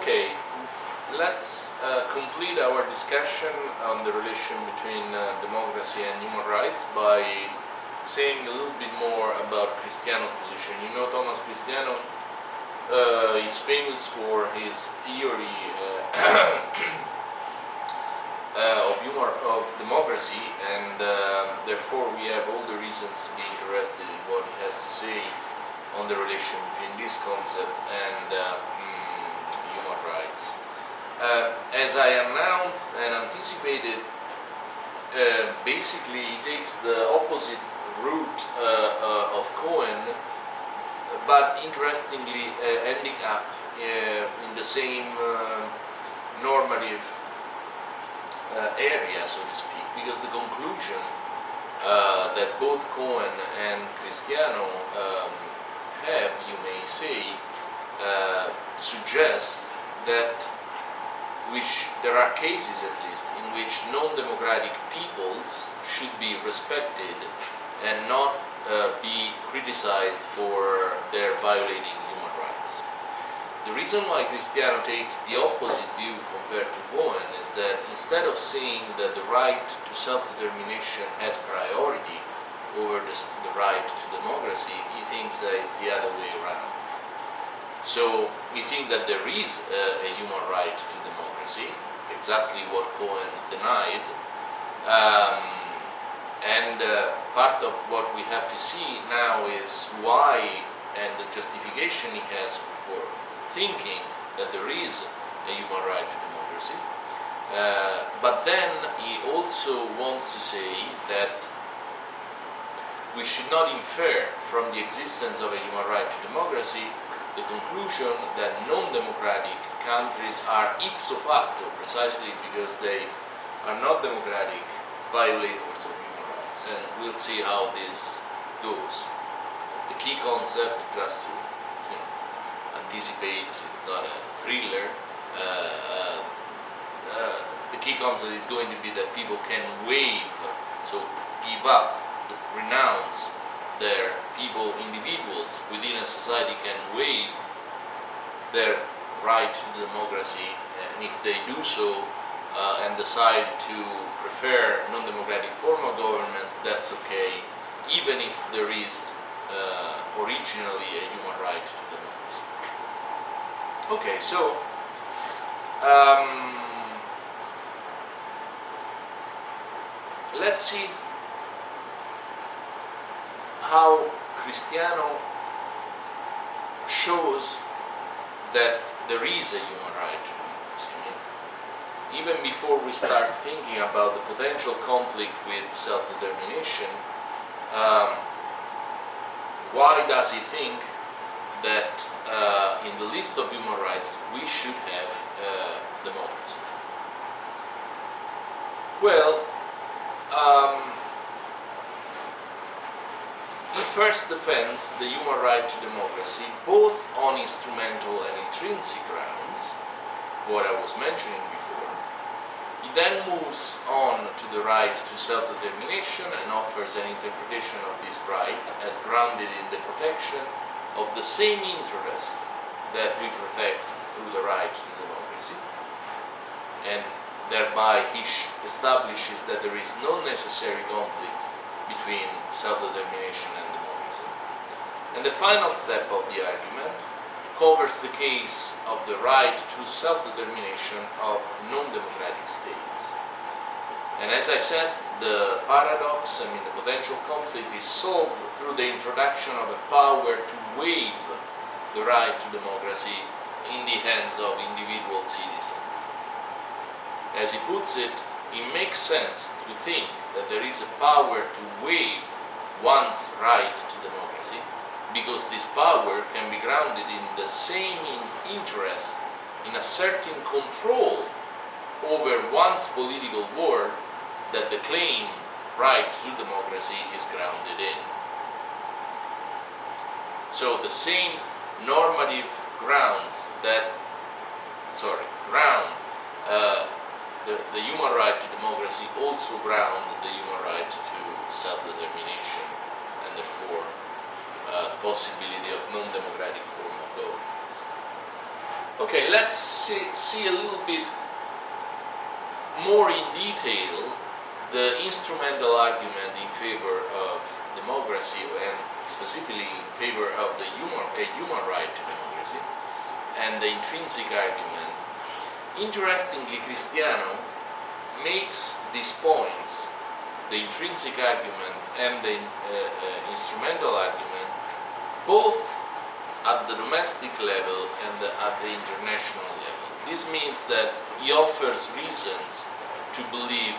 Okay, let's complete our discussion on the relation between democracy and human rights by saying a little bit more about Cristiano's position. You know, Thomas Cristiano is famous for his theory of democracy, and therefore we have all the reasons to be interested in what he has to say on the relation between this concept and human rights. As I announced and anticipated, basically he takes the opposite route of Cohen, but interestingly ending up in the same normative area, so to speak, because the conclusion that both Cohen and Cristiano have, you may say, suggests that there are cases, at least, in which non-democratic peoples should be respected and not be criticized for their violating human rights. The reason why Cristiano takes the opposite view compared to Cohen is that instead of saying that the right to self-determination has priority over the right to democracy, he thinks that it's the other way around. So we think that there is a human right to democracy, exactly what Cohen denied, and part of what we have to see now is why and the justification he has for thinking that there is a human right to democracy. But then he also wants to say that we should not infer from the existence of a human right to democracy the conclusion that non-democratic countries are ipso facto, precisely because they are not democratic, violators of human rights. And we'll see how this goes. The key concept, just to anticipate, it's not a thriller, the key concept is going to be that people can waive, so give up, renounce their individuals within a society can waive their right to democracy, and if they do so and decide to prefer non-democratic form of government, that's okay, even if there is originally a human right to democracy. Okay, so let's see how Cristiano shows that there is a human right to democracy. Even before we start thinking about the potential conflict with self-determination, why does he think that in the list of human rights we should have democracy? Well, he first defends the human right to democracy both on instrumental and intrinsic grounds, what I was mentioning before. He then moves on to the right to self-determination and offers an interpretation of this right as grounded in the protection of the same interest that we protect through the right to democracy, and thereby he establishes that there is no necessary conflict between self-determination and democracy. And the final step of the argument covers the case of the right to self-determination of non-democratic states. And as I said, the paradox, the potential conflict is solved through the introduction of a power to waive the right to democracy in the hands of individual citizens. As he puts it, it makes sense to think that there is a power to waive one's right to democracy, because this power can be grounded in the same interest in asserting control over one's political world that the claim right to democracy is grounded in. So the same normative grounds that the human right to democracy also ground the human right to self-determination, and therefore the possibility of non-democratic form of governance. Okay, let's see a little bit more in detail the instrumental argument in favor of democracy, and specifically in favor of a human right to democracy, and the intrinsic argument. Interestingly, Cristiano makes these points, the intrinsic argument and the instrumental argument, both at the domestic level and at the international level. This means that he offers reasons to believe,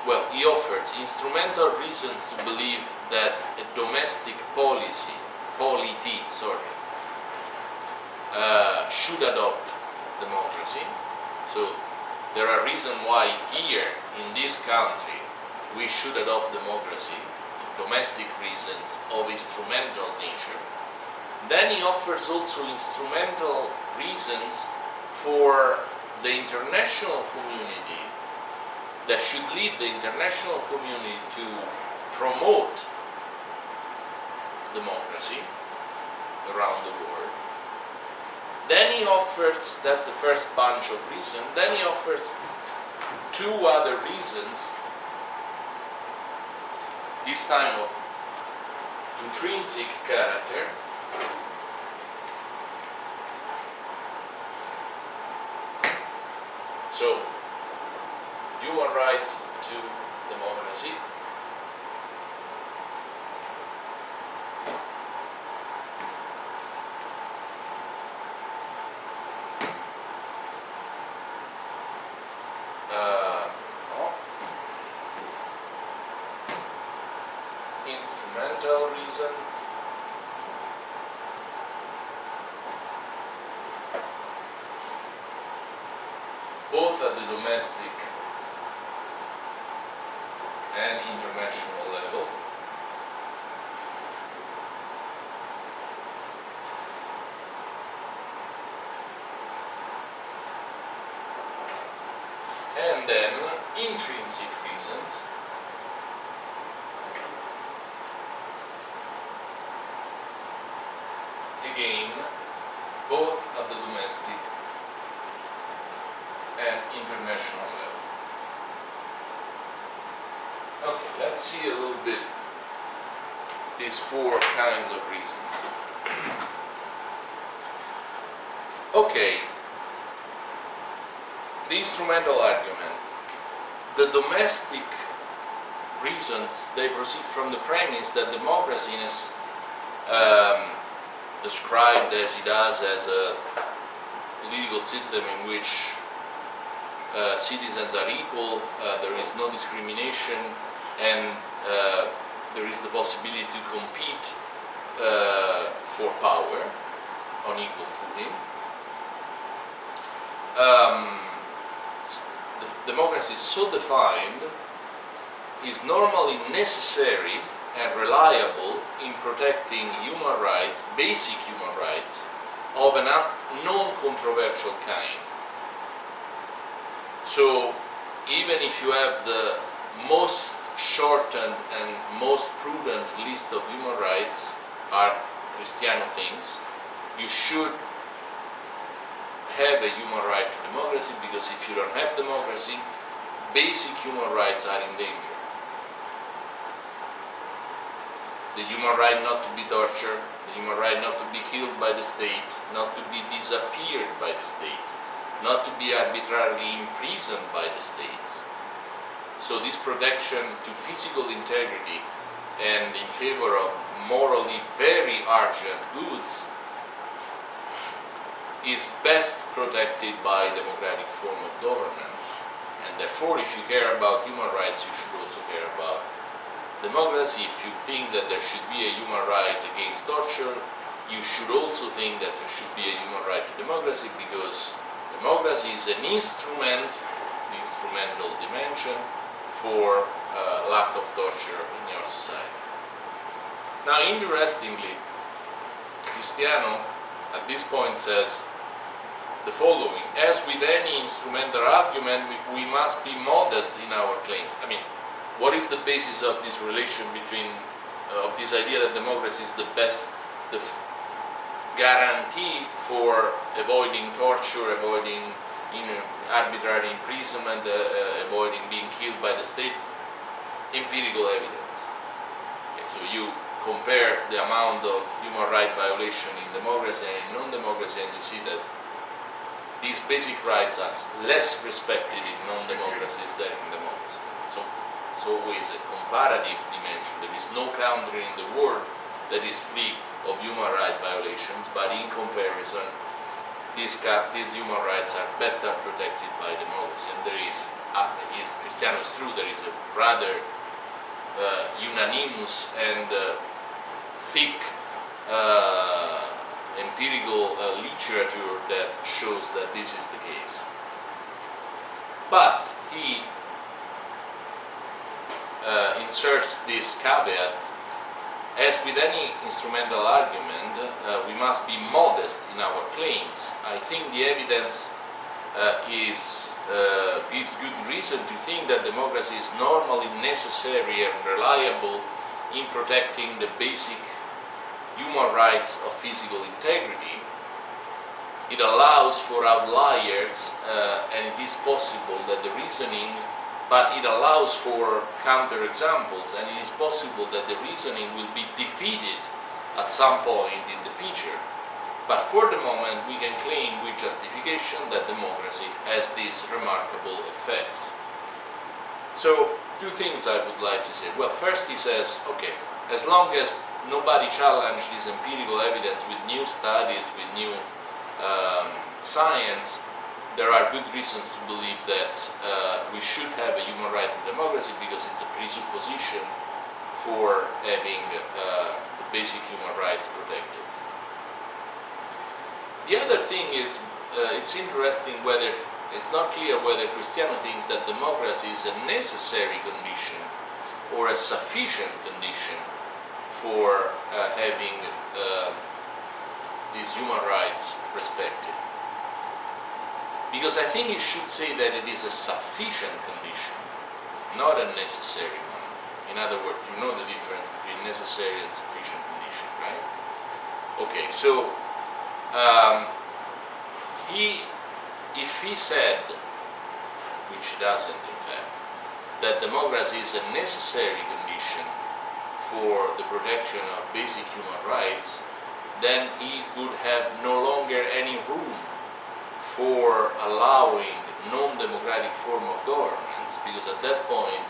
well, he offers instrumental reasons to believe that a domestic polity, should adopt democracy. So there are reasons why here in this country we should adopt democracy, domestic reasons of instrumental nature. Then he offers also instrumental reasons for the international community, that should lead the international community to promote democracy around the world. Then he offers, that's the first bunch of reasons, then he offers two other reasons, this time of intrinsic character. So, human right to democracy, instrumental reasons, both at the domestic and international level. And then intrinsic reasons, again, both at the domestic and international level. Okay, let's see a little bit these four kinds of reasons. Okay, the instrumental argument. The domestic reasons, they proceed from the premise that democracy is described as it does as a political system in which citizens are equal, there is no discrimination, and there is the possibility to compete for power on equal footing. Democracy is so defined, is normally necessary and reliable in protecting human rights, basic human rights, of a non-controversial kind. So even if you have the most shortened and most prudent list of human rights are Cristiano things, you should have a human right to democracy, because if you don't have democracy, basic human rights are in danger. The human right not to be tortured, the human right not to be killed by the state, not to be disappeared by the state, not to be arbitrarily imprisoned by the states. So this protection to physical integrity and in favor of morally very urgent goods is best protected by democratic form of governance. And therefore, if you care about human rights, you should also care about democracy. If you think that there should be a human right against torture, you should also think that there should be a human right to democracy, because democracy is an instrument, the instrumental dimension, for lack of torture in your society. Now, interestingly, Cristiano at this point says the following: as with any instrumental argument, we must be modest in our claims. I mean, what is the basis of this relation between, of this idea that democracy is the best, guarantee for avoiding torture, avoiding arbitrary imprisonment, avoiding being killed by the state? Empirical evidence. Okay, so you compare the amount of human rights violation in democracy and in non-democracy, and you see that these basic rights are less respected in non-democracies than in democracy. So it's always a comparative dimension. There is no country in the world that is free of human rights violations, but in comparison, these human rights are better protected by democracy. And there is Cristiano is true, there is a rather unanimous and thick empirical literature that shows that this is the case. But he inserts this caveat: as with any instrumental argument, we must be modest in our claims. I think the evidence gives good reason to think that democracy is normally necessary and reliable in protecting the basic human rights of physical integrity. It allows for outliers, and it is possible that the reasoning, but it allows for counterexamples, and it is possible that the reasoning will be defeated at some point in the future. But for the moment, we can claim with justification that democracy has these remarkable effects. So, two things I would like to say. Well, first he says, okay, as long as nobody challenged this empirical evidence with new studies, with new science, there are good reasons to believe that we should have a human right to democracy, because it's a presupposition for having the basic human rights protected. The other thing is, it's interesting whether, it's not clear whether Cristiano thinks that democracy is a necessary condition or a sufficient condition for having these human rights respected. Because I think he should say that it is a sufficient condition, not a necessary one. In other words, you know the difference between necessary and sufficient condition, right? Okay, so if he said, which he doesn't in fact, that democracy is a necessary condition for the protection of basic human rights, then he would have no longer any room for allowing non-democratic form of governance, because at that point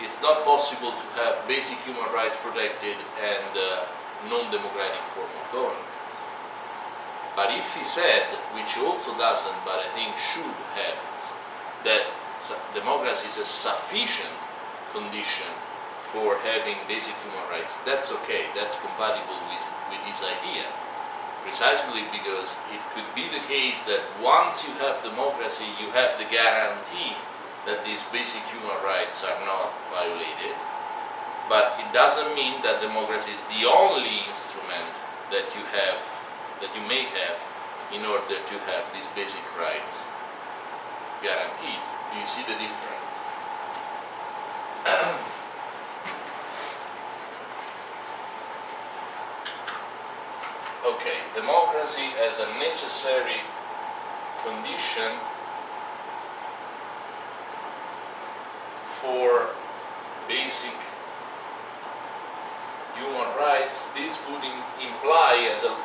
it's not possible to have basic human rights protected and non-democratic form of governance. But if he said, which he also doesn't, but I think should have, that democracy is a sufficient condition for having basic human rights, that's okay, that's compatible with his idea. Precisely because it could be the case that once you have democracy, you have the guarantee that these basic human rights are not violated. But it doesn't mean that democracy is the only instrument that you have, that you may have, in order to have these basic rights guaranteed. Do you see the difference? Okay, democracy as a necessary condition for basic human rights. This would imply, as a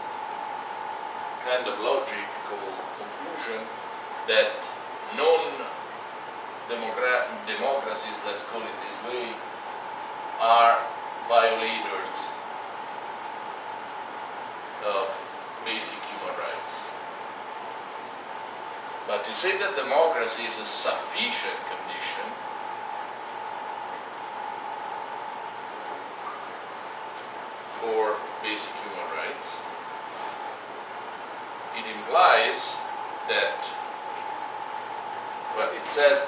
kind of logical conclusion, that non-democracies, let's call it this way, are violators of basic human rights. But to say that democracy is a sufficient condition for basic human rights, it implies that, well, it says,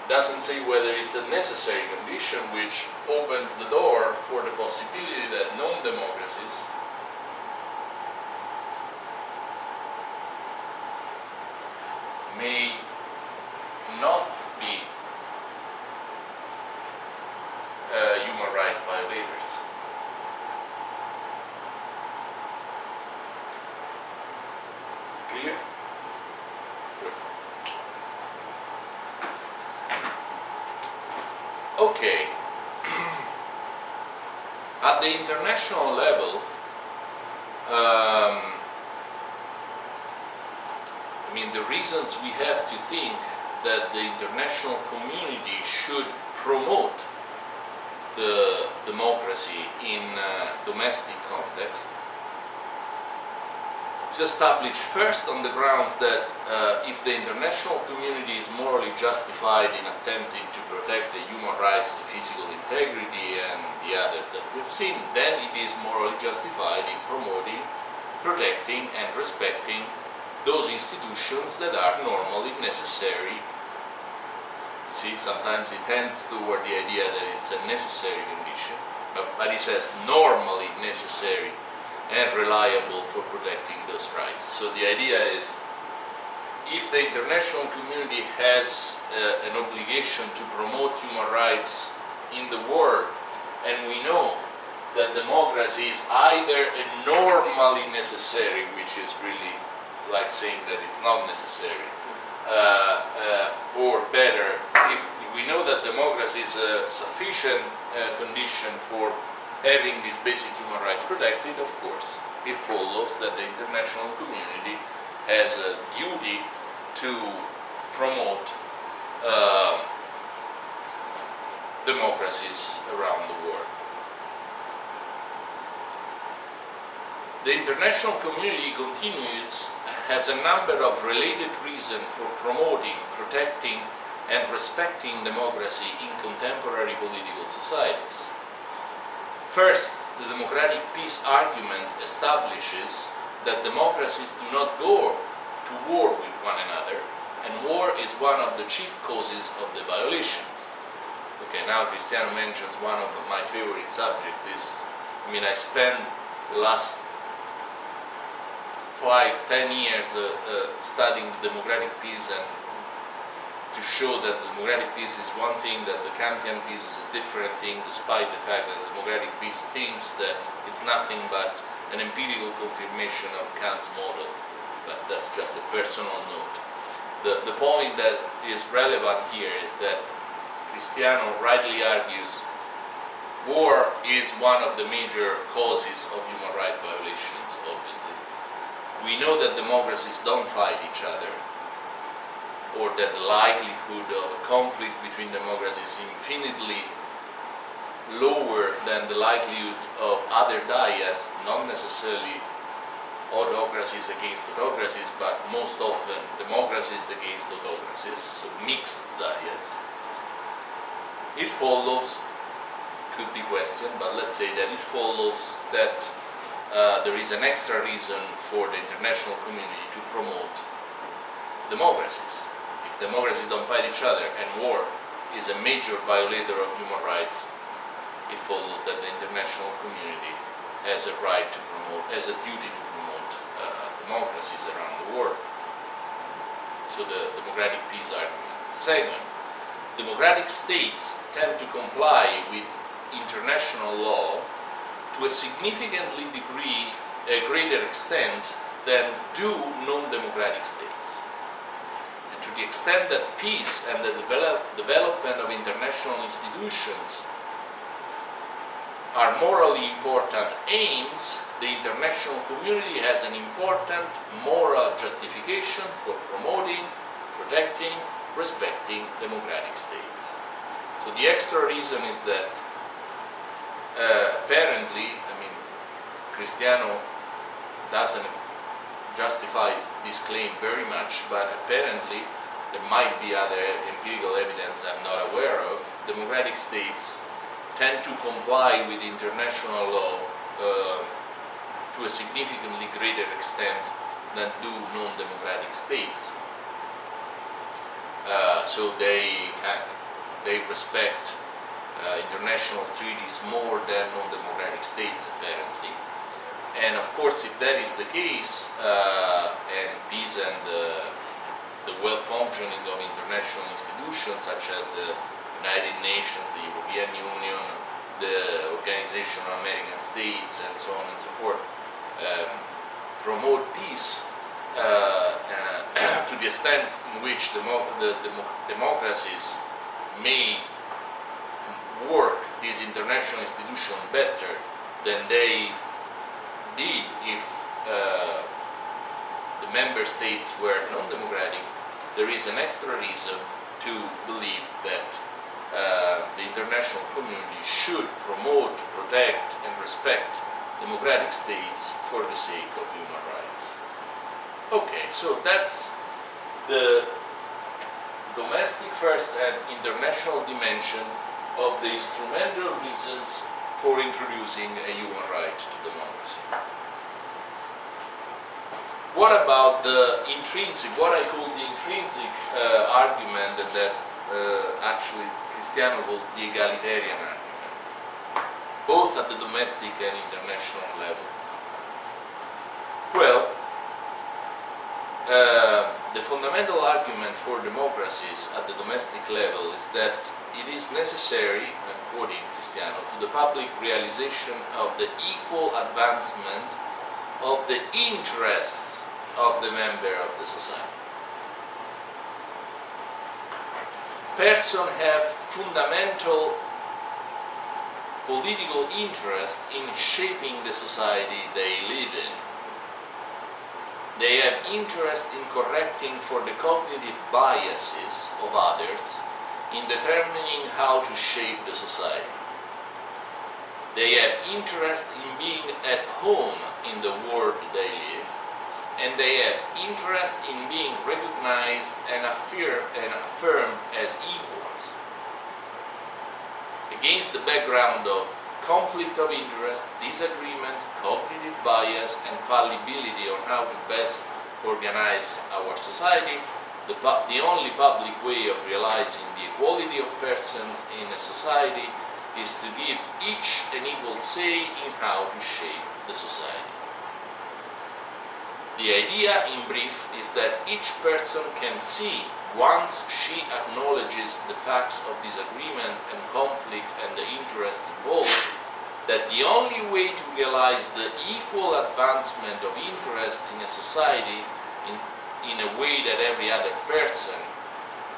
doesn't say whether it's a necessary condition, which opens the door for the possibility that non-democracies may not be human rights violators. clear? Good. Okay. At the international level, I mean, the reasons we have to think that the international community should promote the democracy in domestic context is established first on the grounds that if the international community is morally justified in attempting to protect the human rights, the physical integrity and the others that we've seen, then it is morally justified in promoting, protecting and respecting those institutions that are normally necessary. You see, sometimes it tends toward the idea that it's a necessary condition, but it says normally necessary and reliable for protecting those rights. So the idea is, if the international community has an obligation to promote human rights in the world, and we know that democracy is either a normally necessary, which is really like saying that it's not necessary, or better, if we know that democracy is a sufficient condition for having these basic human rights protected, of course, it follows that the international community has a duty to promote democracies around the world. The international community has a number of related reasons for promoting, protecting, and respecting democracy in contemporary political societies. First, the democratic peace argument establishes that democracies do not go to war with one another, and war is one of the chief causes of the violations. Okay, now Cristiano mentions one of my favorite subjects. I spent the last 5-10 years studying democratic peace, and to show that democratic peace is one thing, that the Kantian peace is a different thing, despite the fact that democratic peace thinks that it's nothing but an empirical confirmation of Kant's model. But that's just a personal note. The point that is relevant here is that Cristiano rightly argues war is one of the major causes of human rights violations, obviously. We know that democracies don't fight each other, or that the likelihood of a conflict between democracies is infinitely lower than the likelihood of other dyads, not necessarily autocracies against autocracies, but most often democracies against autocracies, so mixed dyads. It follows, could be questioned, but let's say that it follows that there is an extra reason for the international community to promote democracies. If democracies don't fight each other and war is a major violator of human rights, it follows that the international community has a right to promote, has a duty to promote democracies around the world. So the democratic peace argument. Second, democratic states tend to comply with international law to a significantly greater extent than do non-democratic states. And to the extent that peace and the development of international institutions are morally important aims, the international community has an important moral justification for promoting, protecting, respecting democratic states. So the extra reason is that apparently, Cristiano doesn't justify this claim very much, but apparently there might be other empirical evidence I'm not aware of. Democratic states tend to comply with international law to a significantly greater extent than do non-democratic states. So they respect international treaties more than non-democratic states, apparently. And of course, if that is the case, and peace and the well-functioning of international institutions such as the United Nations, the European Union, the Organization of American States, and so on and so forth, promote peace, to the extent in which democracies may work this international institution better than they did if the member states were non-democratic, there is an extra reason to believe that the international community should promote, protect, and respect democratic states for the sake of human rights. Okay, so that's the domestic first and international dimension of the instrumental reasons for introducing a human right to democracy. What about the intrinsic, what I call the intrinsic argument that actually Cristiano calls the egalitarian argument, both at the domestic and international level? Well, the fundamental argument for democracies at the domestic level is that it is necessary, I'm quoting Cristiano, to the public realization of the equal advancement of the interests of the member of the society. Persons have fundamental political interest in shaping the society they live in. They have interest in correcting for the cognitive biases of others in determining how to shape the society. They have interest in being at home in the world they live, and they have interest in being recognized and affirmed as equals. Against the background of conflict of interest, disagreement, cognitive bias, and fallibility on how to best organize our society, the only public way of realizing the equality of persons in a society is to give each an equal say in how to shape the society. The idea, in brief, is that each person can see, once she acknowledges the facts of disagreement and conflict and the interest involved, that the only way to realize the equal advancement of interest in a society in a way that every other person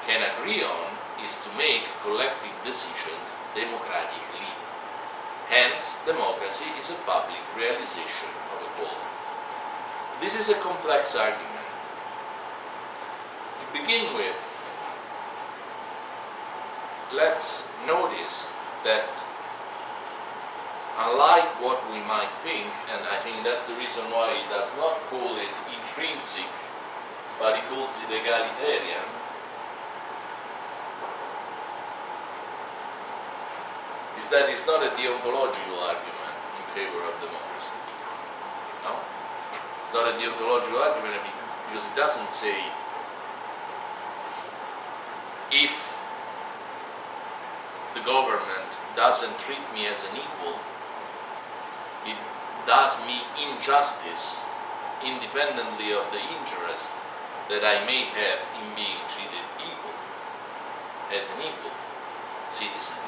can agree on is to make collective decisions democratically. Hence, democracy is a public realization of equality. This is a complex argument. To begin with, let's notice that unlike what we might think, and I think that's the reason why he does not call it intrinsic, but he calls it egalitarian, is that it's not a deontological argument in favor of democracy. No? It's not a deontological argument because it doesn't say if the government doesn't treat me as an equal, it does me injustice independently of the interest that I may have in being treated equal, as an equal citizen.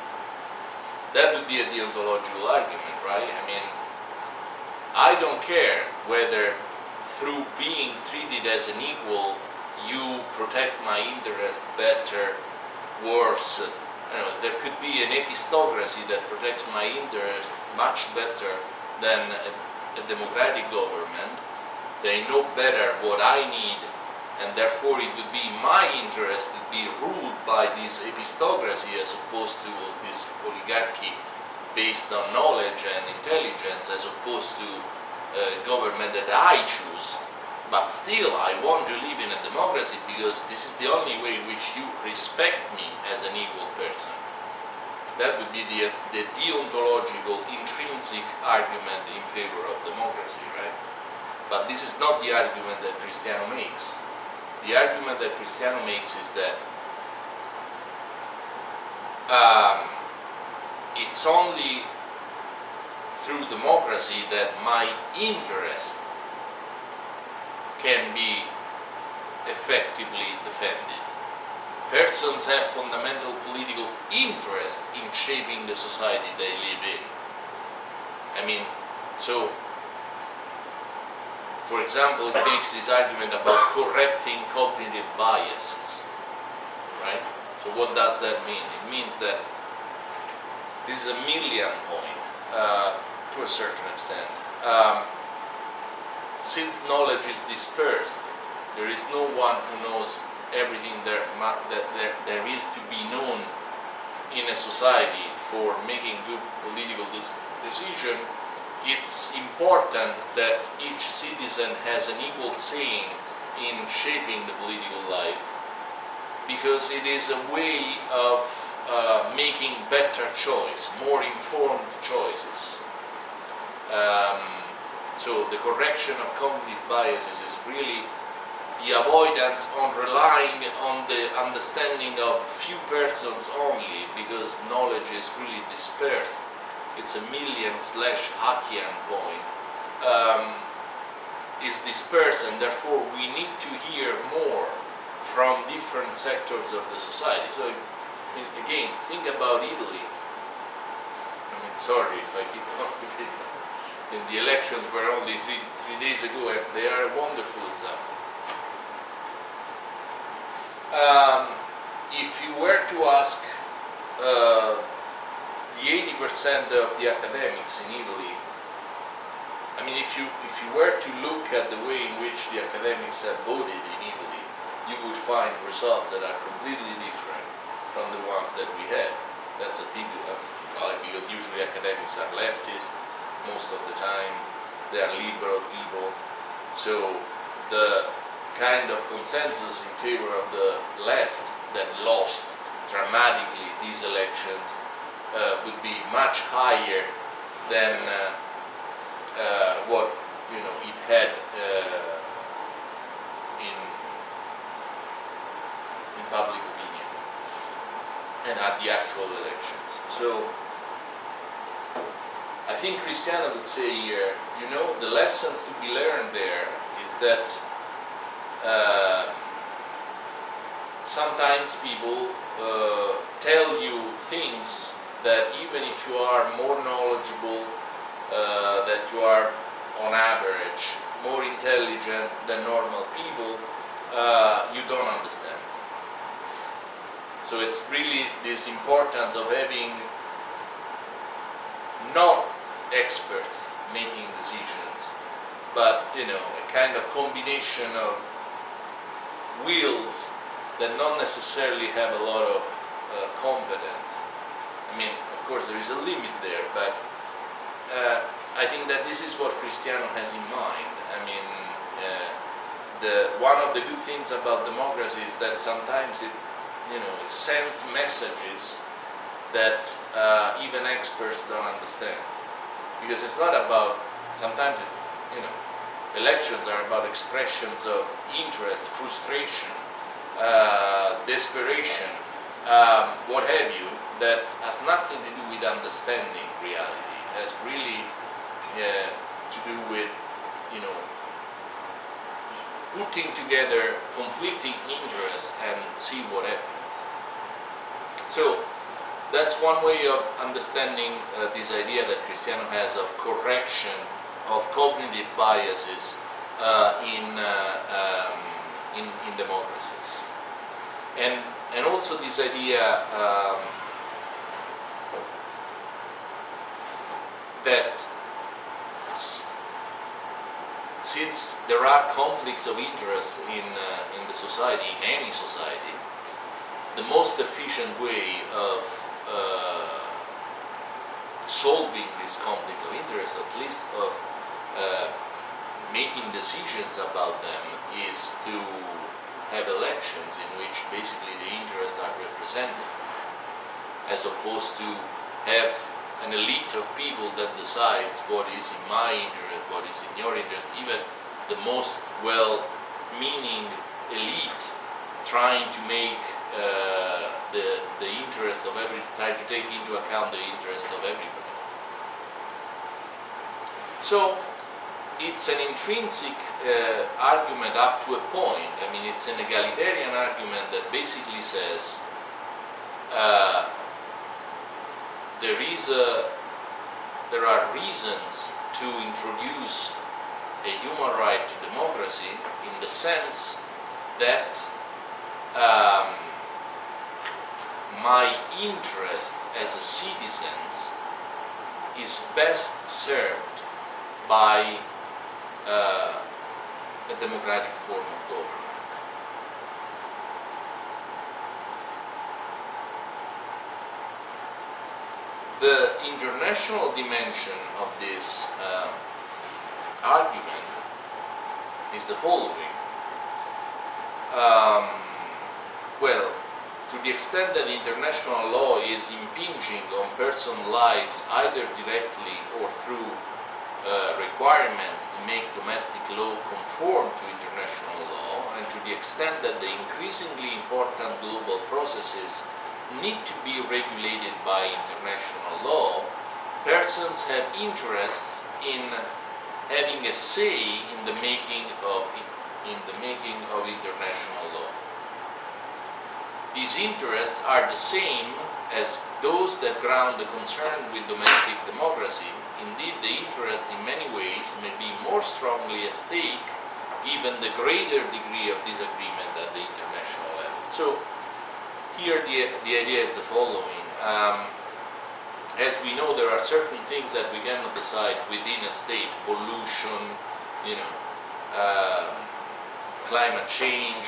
That would be a deontological argument, right? I mean, I don't care whether through being treated as an equal you protect my interest better, worse. There could be an epistocracy that protects my interest much better than a democratic government. They know better what I need, and therefore it would be my interest to be ruled by this epistocracy as opposed to this oligarchy based on knowledge and intelligence, as opposed to a government that I choose. But still, I want to live in a democracy because this is the only way in which you respect me as an equal person. That would be the deontological, intrinsic argument in favor of democracy, right? But this is not the argument that Cristiano makes. The argument that Cristiano makes is that it's only through democracy that my interest can be effectively defended. Persons have fundamental political interest in shaping the society they live in. I mean, so For example, it makes this argument about correcting cognitive biases, right? So what does that mean? It means that this is a Millian point to a certain extent. Since knowledge is dispersed, there is no one who knows everything that there is to be known in a society for making good political decision. It's important that each citizen has an equal say in shaping the political life, because it is a way of making better choice, more informed choices. So the correction of cognitive biases is really the avoidance on relying on the understanding of few persons only, because knowledge is really dispersed. It's a Millian/Hackian point. Is dispersed, and therefore we need to hear more from different sectors of the society. So again, think about Italy. I mean, sorry if I keep on repeating. The elections were only three days ago, and they are a wonderful example. If you were to ask the 80% of the academics in Italy, I mean, if you were to look at the way in which the academics have voted in Italy, you would find results that are completely different from the ones that we had. That's a typical, because usually academics are leftist most of the time, they are liberal people. So the kind of consensus in favor of the left that lost dramatically these elections would be much higher than what it had in public opinion and at the actual elections. So I think Cristiano would say here, the lessons to be learned there is that sometimes people tell you things that even if you are more knowledgeable, that you are on average more intelligent than normal people, you don't understand. So it's really this importance of having not experts making decisions, but a kind of combination of wills that not necessarily have a lot of competence. I mean, of course there is a limit there, but I think that this is what Cristiano has in mind. I mean, one of the good things about democracy is that sometimes it sends messages that even experts don't understand, because it's not about, sometimes elections are about expressions of interest, frustration, desperation, what have you, that has nothing to do with understanding reality. It has really to do with putting together conflicting interests and see what happens. So that's one way of understanding this idea that Cristiano has of correction of cognitive biases in democracies, and also this idea that since there are conflicts of interest in the society, in any society, the most efficient way of solving this conflict of interest, at least of making decisions about them, is to have elections in which basically the interests are represented, as opposed to have an elite of people that decides what is in my interest, what is in your interest, even the most well-meaning elite trying to make the interest of try to take into account the interest of everybody. So it's an intrinsic argument up to a point. I mean, it's an egalitarian argument that basically says there are reasons to introduce a human right to democracy in the sense that my interest as a citizen is best served by a democratic form of government. The international dimension of this argument is the following. Well, to the extent that international law is impinging on person's lives either directly or through requirements to make domestic law conform to international law, and to the extent that the increasingly important global processes need to be regulated by international law, persons have interests in having a say in the making of international law. These interests are the same as those that ground the concern with domestic democracy. Indeed, the interest in many ways may be more strongly at stake given the greater degree of disagreement at the international level. So here the idea is the following. As we know, there are certain things that we cannot decide within a state: pollution, climate change,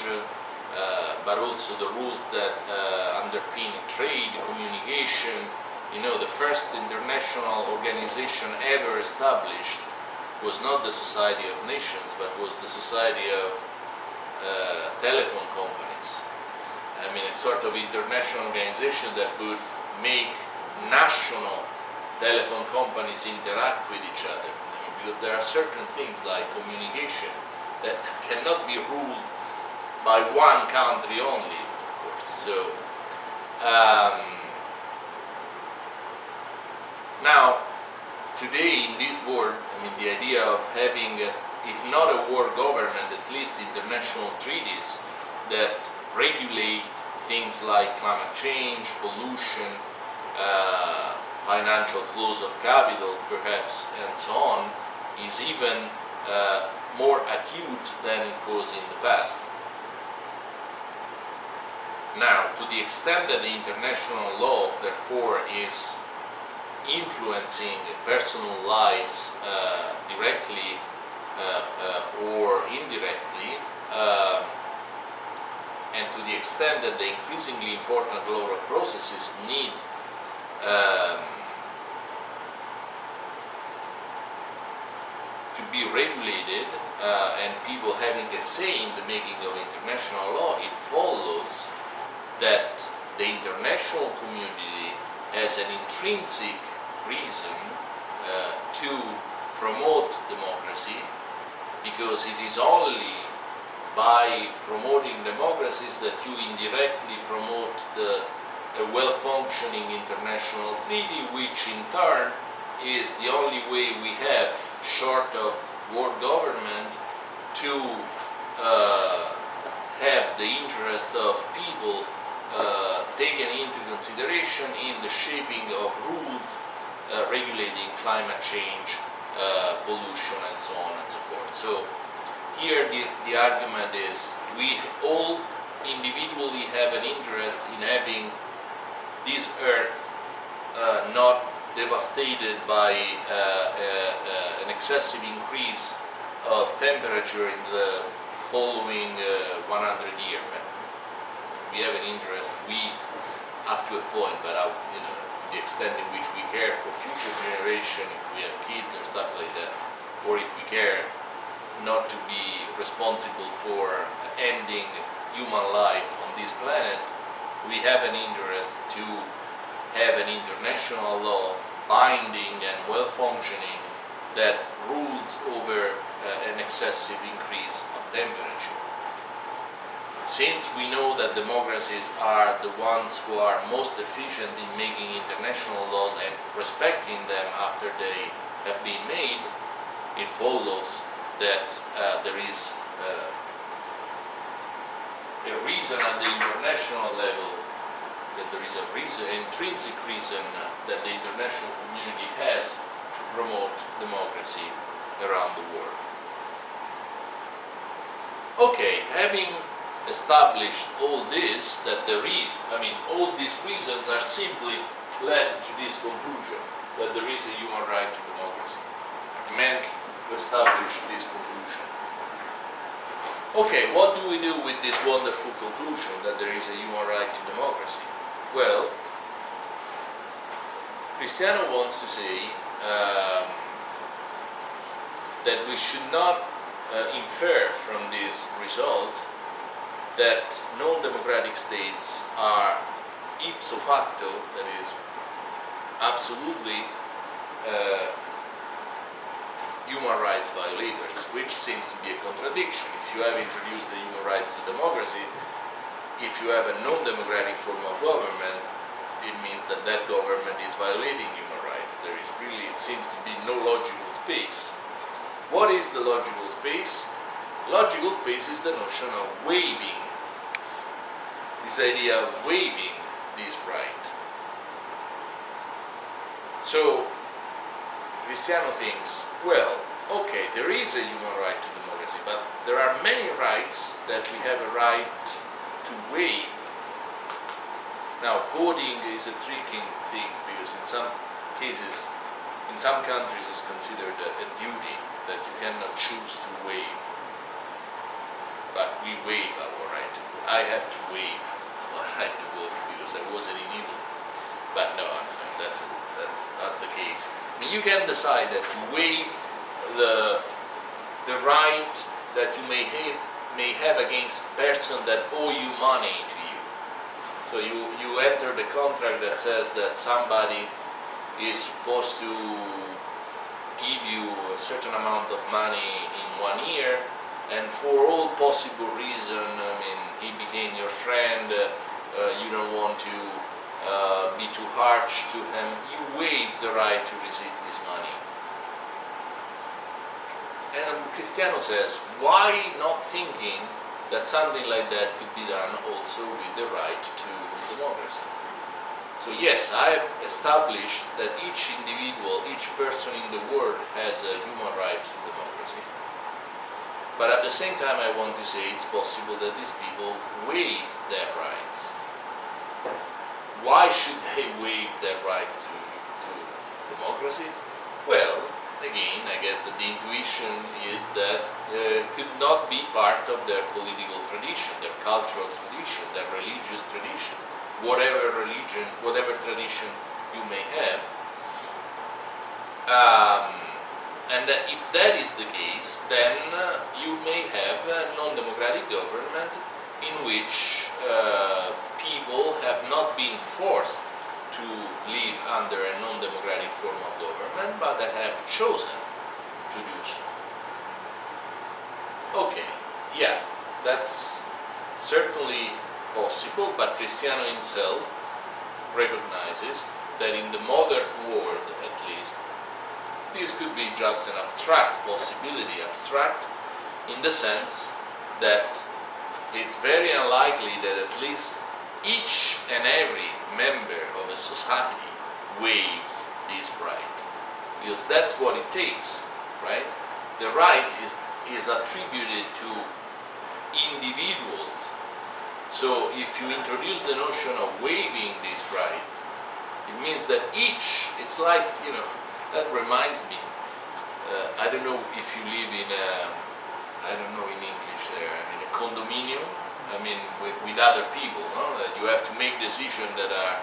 but also the rules that underpin trade, communication. The first international organization ever established was not the Society of Nations, but was the Society of Telephone Companies. I mean, a sort of international organization that would make national telephone companies interact with each other. Because there are certain things like communication that cannot be ruled by one country only, of course. So now, today in this world, the idea of having, if not a world government, at least international treaties that regulate things like climate change, pollution, financial flows of capitals, perhaps, and so on, is even more acute than it was in the past. Now, to the extent that the international law, therefore, is influencing personal lives directly or indirectly, and to the extent that the increasingly important global processes need to be regulated and people having a say in the making of international law, it follows that the international community has an intrinsic reason to promote democracy, because it is only by promoting democracies that you indirectly promote a well-functioning international treaty, which in turn is the only way we have, short of world government, to have the interest of people taken into consideration in the shaping of rules regulating climate change, pollution, and so on and so forth. So here the argument is we all individually have an interest in having this earth not devastated by an excessive increase of temperature in the following 100 years. We have an interest, up to a point, but to the extent in which we care for future generation, if we have kids or stuff like that, or if we care not to be responsible for ending human life on this planet, we have an interest to have an international law, binding and well-functioning, that rules over an excessive increase of temperature. Since we know that democracies are the ones who are most efficient in making international laws and respecting them after they have been made, it follows that there is a reason at the international level, that there is an intrinsic reason that the international community has to promote democracy around the world. Okay, having established all this, that there is, all these reasons are simply led to this conclusion, that there is a human right to democracy. It meant to establish this conclusion. Okay, what do we do with this wonderful conclusion that there is a human right to democracy? Well, Cristiano wants to say that we should not infer from this result that non-democratic states are ipso facto, that is, absolutely human rights violators, which seems to be a contradiction. If you have introduced the human rights to democracy, if you have a non-democratic form of government, it means that that government is violating human rights. There is really, it seems to be no logical space. What is the logical space? Logical space is the notion of waiving, this idea of waiving this right. So, Cristiano thinks, well, okay, there is a human right to democracy, but there are many rights that we have a right to waive. Now, voting is a tricky thing because in some cases, in some countries, it's considered a duty that you cannot choose to waive. But we waive our right to vote. I had to waive my right to vote because I wasn't in Italy. But no, I'm sorry, that's not the case. You can decide that you waive the right that you may have against person that owe you money to you. So you enter the contract that says that somebody is supposed to give you a certain amount of money in 1 year, and for all possible reason, he became your friend, you don't want to be too harsh to him, you waive the right to receive this money. And Cristiano says, why not thinking that something like that could be done also with the right to democracy? So yes, I have established that each individual, each person in the world has a human right to democracy. But at the same time, I want to say it's possible that these people waive their rights. Why should they waive their rights to democracy? Well, again, I guess that the intuition is that could not be part of their political tradition, their cultural tradition, their religious tradition, whatever religion, whatever tradition you may have. And that if that is the case, then you may have a non-democratic government in which people have not been forced to live under a non-democratic form of government, but that have chosen to do so. Okay, yeah, that's certainly possible, but Cristiano himself recognizes that in the modern world, at least, this could be just an abstract possibility, abstract in the sense that it's very unlikely that at least each and every member of a society waives this right, because that's what it takes, right? The right is attributed to individuals. So if you introduce the notion of waiving this right, it means that each, it's like, that reminds me, I don't know if you live in a, I don't know in English there, in a condominium, with other people, no? That you have to make decisions that are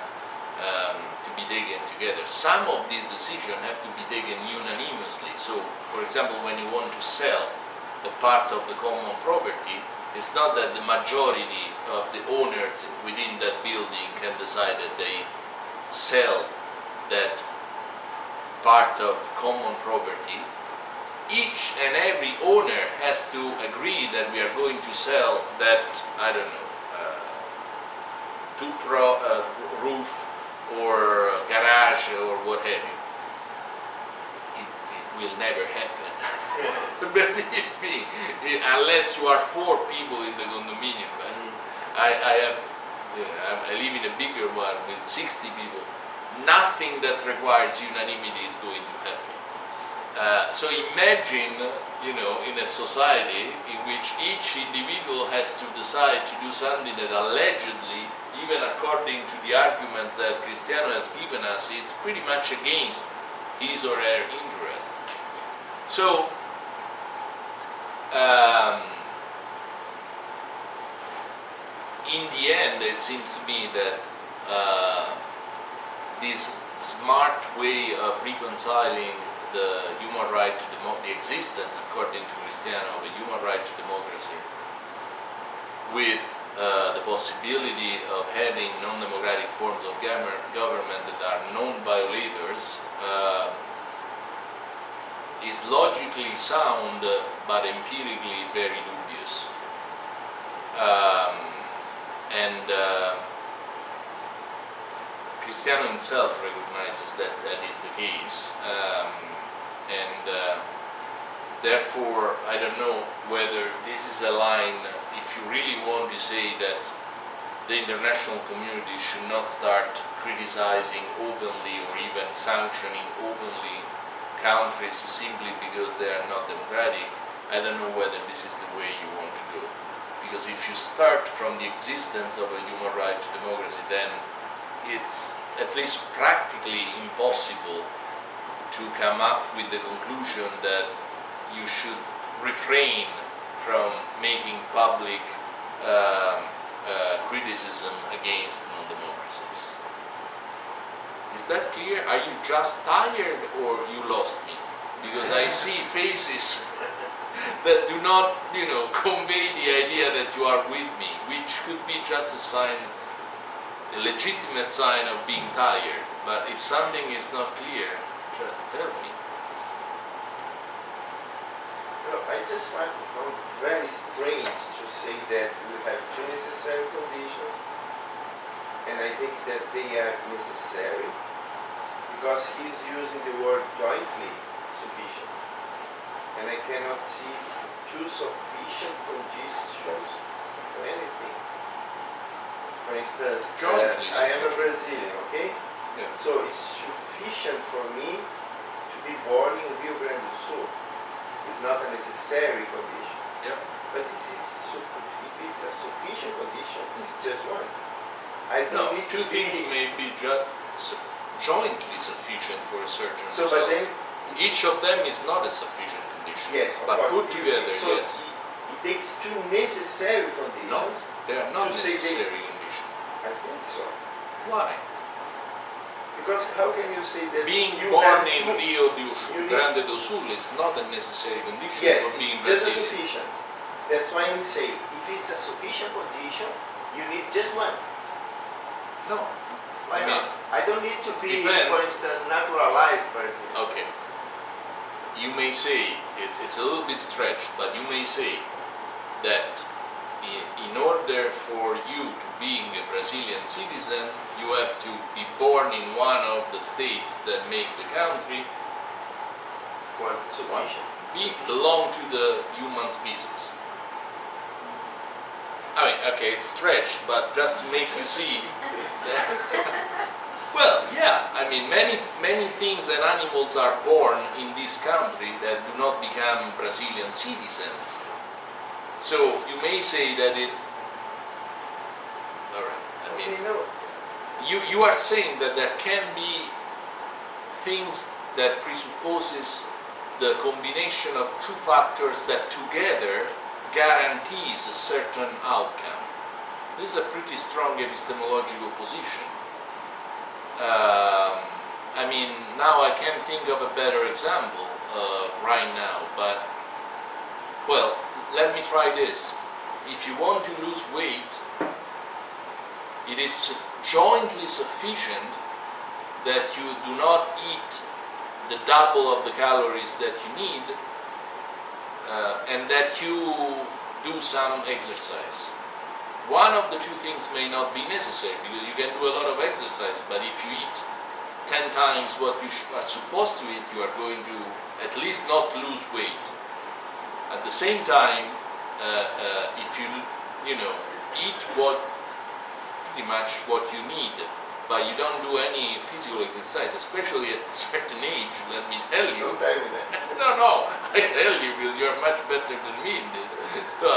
to be taken together. Some of these decisions have to be taken unanimously. So, for example, when you want to sell the part of the common property, it's not that the majority of the owners within that building can decide that they sell that part of common property. Each and every owner has to agree that we are going to sell that, I don't know, roof or garage or what have you. It will never happen. Believe me, unless you are 4 people in the condominium. But I live in a bigger one with 60 people. Nothing that requires unanimity is going to happen. So imagine, in a society in which each individual has to decide to do something that allegedly, even according to the arguments that Cristiano has given us, it's pretty much against his or her interest. So, in the end, it seems to me that this smart way of reconciling the human right to the existence, according to Cristiano, of a human right to democracy, with the possibility of having non-democratic forms of government that are non-violators, is logically sound but empirically very dubious. Cristiano himself recognizes that that is the case, therefore I don't know whether this is a line, if you really want to say that the international community should not start criticizing openly or even sanctioning openly countries simply because they are not democratic. I don't know whether this is the way you want to go. Because if you start from the existence of a human right to democracy, then it's at least practically impossible to come up with the conclusion that you should refrain from making public criticism against non-democracies. Is that clear? Are you just tired or you lost me? Because I see faces that do not, convey the idea that you are with me, which could be just a sign, a legitimate sign of being tired. But if something is not clear, tell me. I just found very strange to say that we have two necessary conditions, and I think that they are necessary because he's using the word jointly sufficient, and I cannot see two sufficient conditions for anything. For instance, I am a Brazilian, okay? Yeah. So it's sufficient for me to be born in Rio Grande do Sul. It's not a necessary condition. Yeah. But if it's a sufficient condition, it's just one. I don't need two to things may be jointly sufficient for a certain result. But then each of them is not a sufficient condition. Yes, but course. put together, so yes. It takes two necessary conditions. No, they are not to say necessary conditions. I think so. Why? Because how can you say that being you born have in two, Rio Grande do Sul is not a necessary condition yes, for being it's just a Brazilian. sufficient. That's why I'm saying if it's a sufficient condition, you need just one. No. Why not? I don't need to be, depends. for instance, naturalized person. Okay. You may say, it's a little bit stretched, but you may say that in order for you to being a Brazilian citizen, you have to be born in one of the states that make the country, One sufficient. belong to the human species. I mean, okay, it's stretched, but just to make you see. Well, yeah, I mean, many things and animals are born in this country that do not become Brazilian citizens. So you may say that it. All right. I mean, Okay, no. you are saying that there can be things that presupposes the combination of two factors that together guarantees a certain outcome. This is a pretty strong epistemological position. I mean, now I can't think of a better example right now, but, well, let me try this. If you want to lose weight, it is jointly sufficient that you do not eat the double of the calories that you need, and that you do some exercise. One of the two things may not be necessary, because you can do a lot of exercise, but if you eat 10 times what you are supposed to eat, you are going to at least not lose weight. At the same time, if you eat pretty much what you need but you don't do any physical exercise, especially at a certain age, let me tell you. Don't tell me that. No, I tell you because you're much better than me in this. So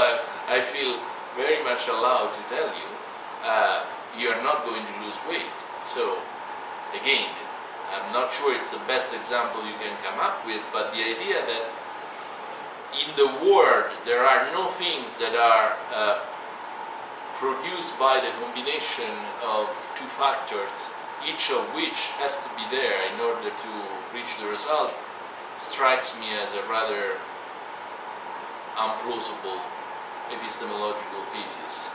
I feel very much allowed to tell you, you're not going to lose weight. So again, I'm not sure it's the best example you can come up with, but the idea that in the world there are no things that are produced by the combination of two factors, each of which has to be there in order to reach the result, strikes me as a rather unplausible epistemological thesis.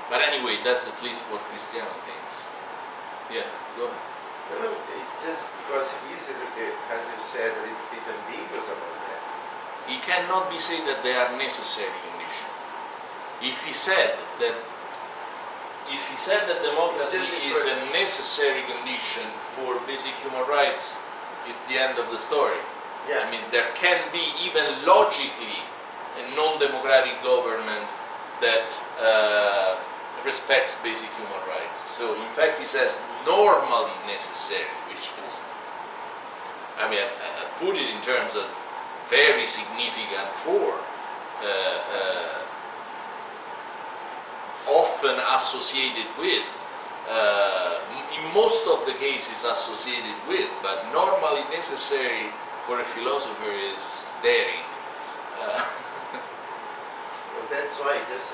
But anyway, that's at least what Cristiano thinks. Yeah, go ahead. No, it's just because he's, as you said, a little bit ambiguous about that. It cannot be said that they are necessary conditions. If he said that democracy is a necessary condition for basic human rights, it's the end of the story. Yeah. I mean, there can be even logically a non-democratic government that respects basic human rights. So in fact he says normally necessary, which is, I mean, I put it in terms of very significant for, often associated with, in most of the cases associated with, but normally necessary for a philosopher is daring. Well, that's why just